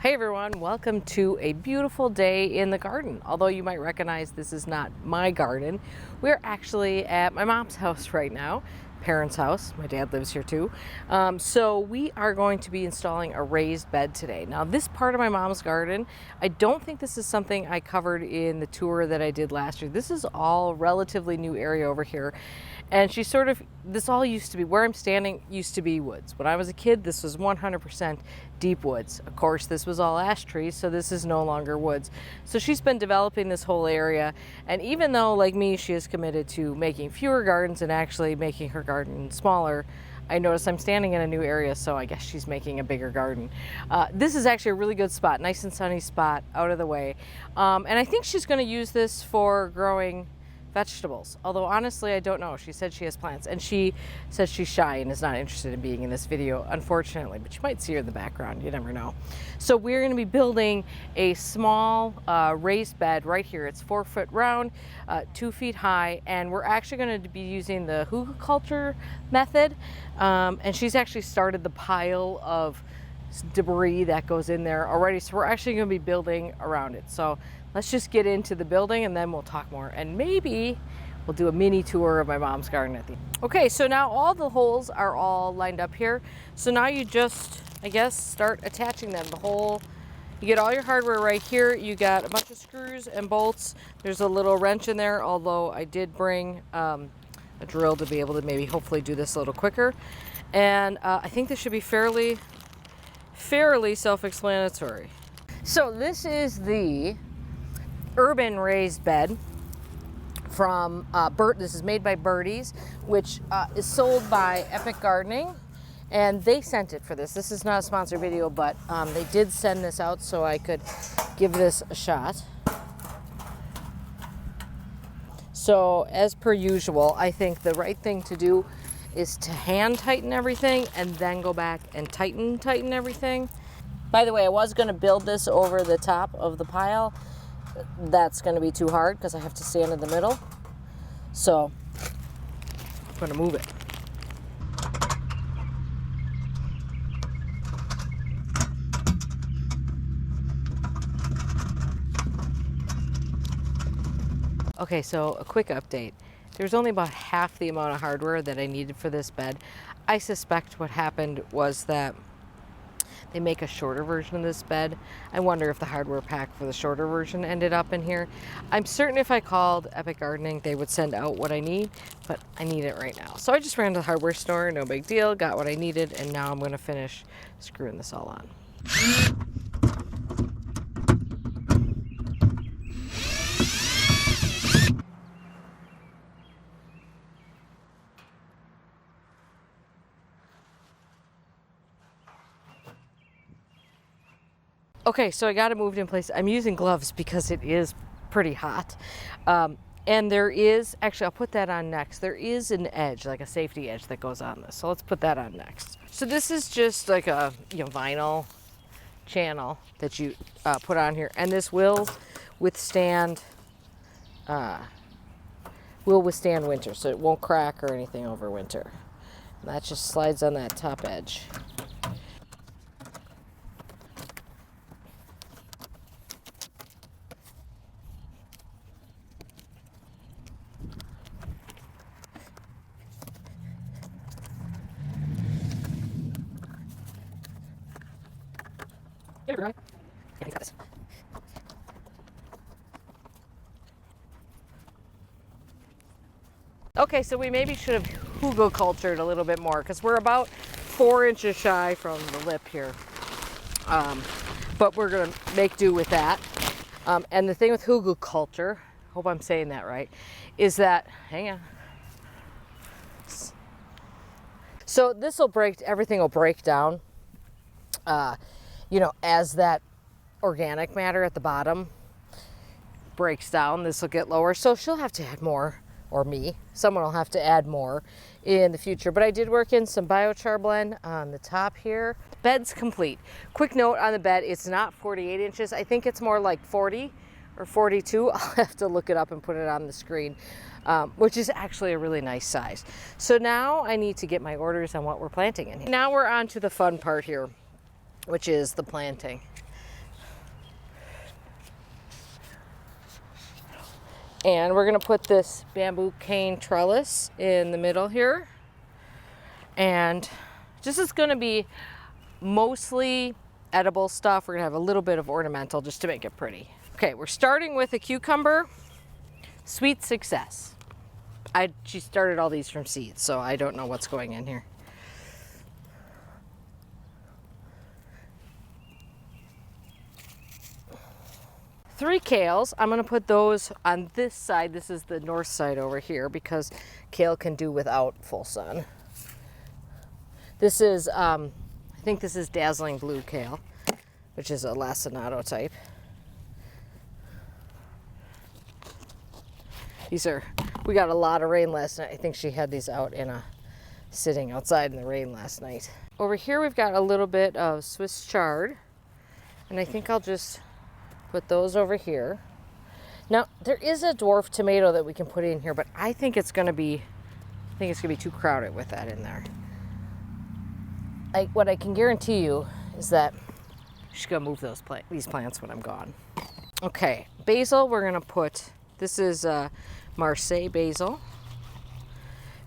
Hey everyone, welcome to a beautiful day in the garden. Although you might recognize this is not my garden, we're actually at my mom's house right now, parents' house. My dad lives here too. So we are going to be installing a raised bed today. Now this part of my mom's garden, I don't think this is something I covered in the tour that I did last year. This is all relatively new area over here. And this all used to be, where I'm standing used to be woods. When I was a kid, this was 100% deep woods. Of course, this was all ash trees, so this is no longer woods. So she's been developing this whole area. And even though, like me, she is committed to making fewer gardens and actually making her garden smaller, I notice I'm standing in a new area, so I guess she's making a bigger garden. This is actually a really good spot, nice and sunny spot, out of the way. And I think she's gonna use this for growing vegetables, although honestly I don't know. She said she has plants, and she says she's shy and is not interested in being in this video, unfortunately, but you might see her in the background, you never know. So we're going to be building a small raised bed right here. It's 4 foot round, 2 feet high, and we're actually going to be using the hugelkultur method, and she's actually started the pile of debris that goes in there already, so we're actually going to be building around it. So let's just get into the building and then we'll talk more, and maybe we'll do a mini tour of my mom's garden at the end. Okay, so now all the holes are all lined up here, so now you just, I guess, start attaching them. You get all your hardware right here. You got a bunch of screws and bolts. There's a little wrench in there, although I did bring a drill to be able to maybe hopefully do this a little quicker. And I think this should be fairly self-explanatory. So this is the urban raised bed from this is made by Birdies, which is sold by Epic Gardening, and they sent it for this. This is not a sponsored video, but they did send this out so I could give this a shot. So as per usual, I think the right thing to do is to hand tighten everything and then go back and tighten everything. By the way, I was going to build this over the top of the pile. That's going to be too hard because I have to stand in the middle. So I'm going to move it. Okay, so a quick update. There's only about half the amount of hardware that I needed for this bed. I suspect what happened was that they make a shorter version of this bed. I wonder if the hardware pack for the shorter version ended up in here. I'm certain if I called Epic Gardening, they would send out what I need, but I need it right now. So I just ran to the hardware store, no big deal, got what I needed, and now I'm gonna finish screwing this all on. Okay, so I got it moved in place. I'm using gloves because it is pretty hot. And there is, actually I'll put that on next. There is an edge, like a safety edge that goes on this. So let's put that on next. So this is just like a vinyl channel that you put on here. And this will withstand winter. So it won't crack or anything over winter. And that just slides on that top edge. Okay, so we maybe should have hugelkultured a little bit more because we're about 4 inches shy from the lip here. But we're gonna make do with that. And the thing with hugelkultur, hope I'm saying that right, is that, hang on. So this will everything will break down, as that organic matter at the bottom breaks down, this will get lower. So she'll have to add more, or someone will have to add more in the future. But I did work in some biochar blend on the top here. Bed's complete. Quick note on the bed, it's not 48 inches. I think it's more like 40 or 42. I'll have to look it up and put it on the screen, which is actually a really nice size. So now I need to get my orders on what we're planting in here. Now we're on to the fun part here, which is the planting. And we're gonna put this bamboo cane trellis in the middle here. And this is gonna be mostly edible stuff. We're gonna have a little bit of ornamental just to make it pretty. Okay, we're starting with a cucumber. Sweet success. She started all these from seeds, so I don't know what's going in here. Three kales. I'm going to put those on this side. This is the north side over here because kale can do without full sun. This is, I think this is Dazzling blue kale, which is a lacinato type. We got a lot of rain last night. I think she had these out sitting outside in the rain last night. Over here we've got a little bit of Swiss chard, and I think I'll just put those over here. Now there is a dwarf tomato that we can put in here, but I think it's gonna be too crowded with that in there. What I can guarantee you is that she's gonna move these plants when I'm gone. Okay, basil, we're gonna put, this is Marseille basil.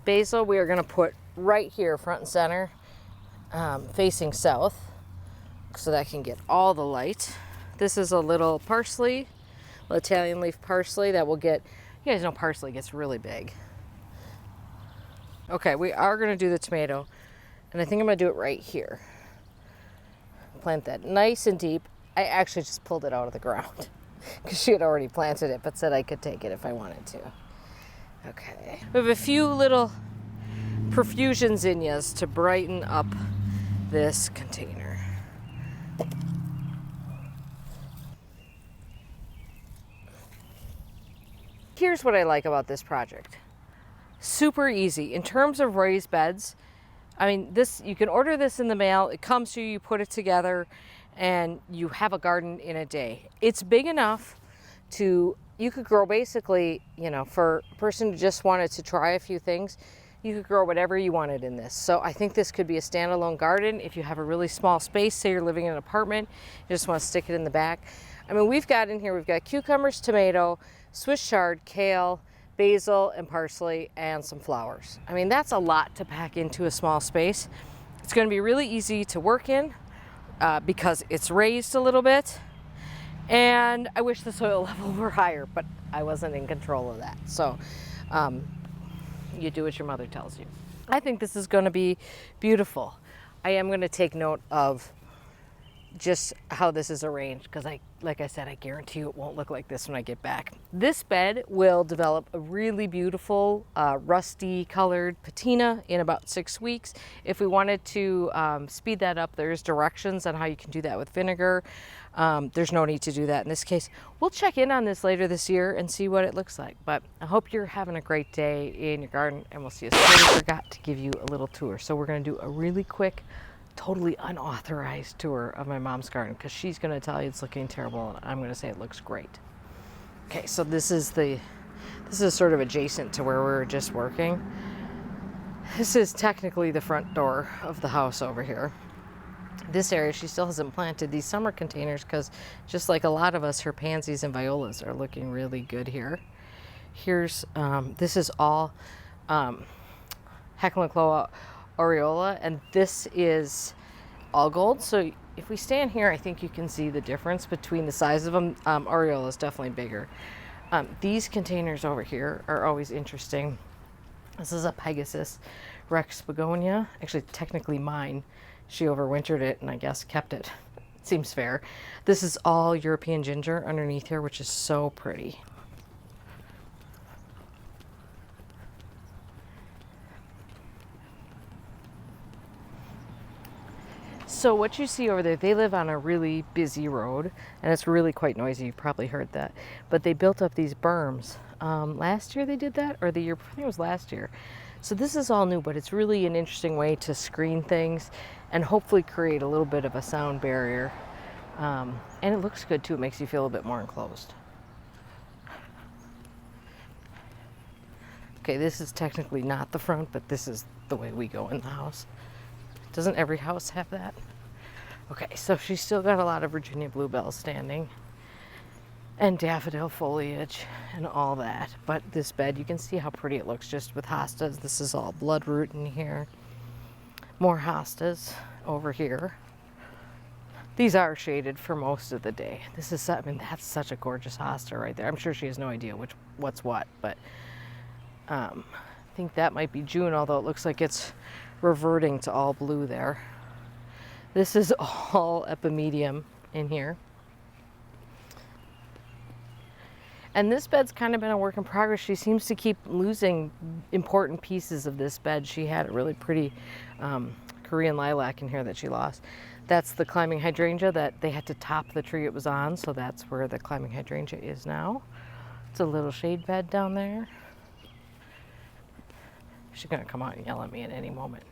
Basil we are gonna put right here, front and center, facing south, so that can get all the light. This is a little parsley, Italian leaf parsley that will get, you guys know parsley gets really big. Okay, we are gonna do the tomato, and I think I'm gonna do it right here. Plant that nice and deep. I actually just pulled it out of the ground because she had already planted it, but said I could take it if I wanted to. Okay, we have a few little profusion zinnias to brighten up this container. Here's what I like about this project. Super easy. In terms of raised beds, I mean, you can order this in the mail. It comes to you, you put it together, and you have a garden in a day. It's big enough you could grow basically, for a person who just wanted to try a few things, you could grow whatever you wanted in this. So I think this could be a standalone garden. If you have a really small space, say you're living in an apartment, you just want to stick it in the back. I mean, we've got cucumbers, tomato, Swiss chard, kale, basil, and parsley, and some flowers. I mean, that's a lot to pack into a small space. It's going to be really easy to work in because it's raised a little bit. And I wish the soil level were higher, but I wasn't in control of that. So you do what your mother tells you. I think this is going to be beautiful. I am going to take note of just how this is arranged because like I said, I guarantee you it won't look like this when I get back. This bed will develop a really beautiful rusty colored patina in about 6 weeks. If we wanted to speed that up, there's directions on how you can do that with vinegar. There's no need to do that in this case. We'll check in on this later this year and see what it looks like. But I hope you're having a great day in your garden, and we'll see you soon. I forgot to give you a little tour. So we're going to do a really quick, totally unauthorized tour of my mom's garden because she's going to tell you it's looking terrible and I'm going to say it looks great. Okay, so this is sort of adjacent to where we were just working. This is technically the front door of the house over here. This area, she still hasn't planted these summer containers because just like a lot of us, her pansies and violas are looking really good here. Here's, this is all Heckler Aureola, and this is all gold. So if we stand here, I think you can see the difference between the size of them. Aureola is definitely bigger. These containers over here are always interesting. This is a Pegasus Rex Begonia, actually technically mine. She overwintered it and I guess kept it. Seems fair. This is all European ginger underneath here, which is so pretty. So what you see over there, they live on a really busy road and it's really quite noisy. You've probably heard that. But they built up these berms. Last year they did that, or the year, I think it was last year. So this is all new, but it's really an interesting way to screen things and hopefully create a little bit of a sound barrier. And it looks good too. It makes you feel a bit more enclosed. Okay, this is technically not the front, but this is the way we go in the house. Doesn't every house have that? Okay, so she's still got a lot of Virginia bluebells standing. and daffodil foliage and all that. But this bed, you can see how pretty it looks just with hostas. This is all bloodroot in here. More hostas over here. These are shaded for most of the day. This is, I mean, that's such a gorgeous hosta right there. I'm sure she has no idea what's what, but I think that might be June, although it looks like it's reverting to all blue there. This is all epimedium in here. And this bed's kind of been a work in progress. She seems to keep losing important pieces of this bed. She had a really pretty Korean lilac in here that she lost. That's the climbing hydrangea that they had to top the tree it was on, so that's where the climbing hydrangea is now. It's a little shade bed down there. She's gonna come out and yell at me at any moment.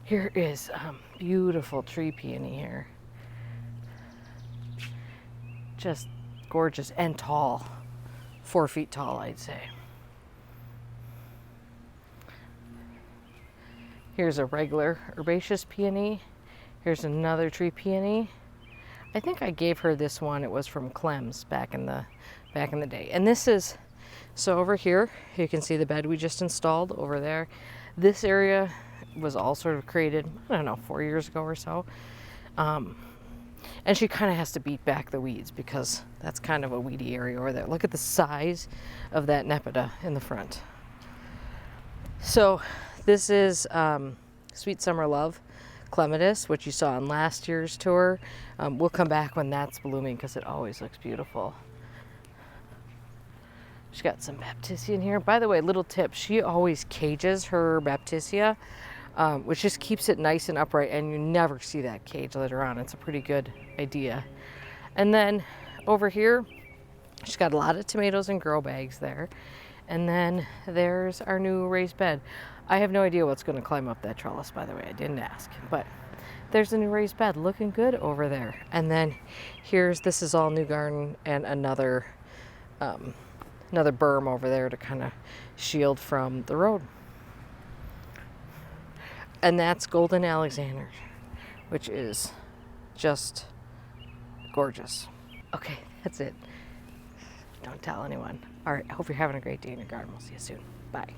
Here is beautiful tree peony here. Just gorgeous and tall. 4 feet tall, I'd say. Here's a regular herbaceous peony. Here's another tree peony. I think I gave her this one. It was from Clem's back in the day. And this is, so over here, you can see the bed we just installed over there. This area was all sort of created, I don't know, 4 years ago or so. And she kind of has to beat back the weeds because that's kind of a weedy area over there. Look at the size of that nepeta in the front. So this is Sweet Summer Love clematis, which you saw on last year's tour. We'll come back when that's blooming because it always looks beautiful. She's got some baptisia in here. By the way, little tip, she always cages her baptisia, which just keeps it nice and upright, and you never see that cage later on. It's a pretty good idea. And then over here, she's got a lot of tomatoes in grow bags there. And then there's our new raised bed. I have no idea what's going to climb up that trellis, by the way. I didn't ask, but there's a new raised bed looking good over there. And then this is all new garden and another berm over there to kind of shield from the road. And that's Golden Alexander, which is just gorgeous. Okay, that's it. Don't tell anyone. All right, I hope you're having a great day in your garden. We'll see you soon. Bye.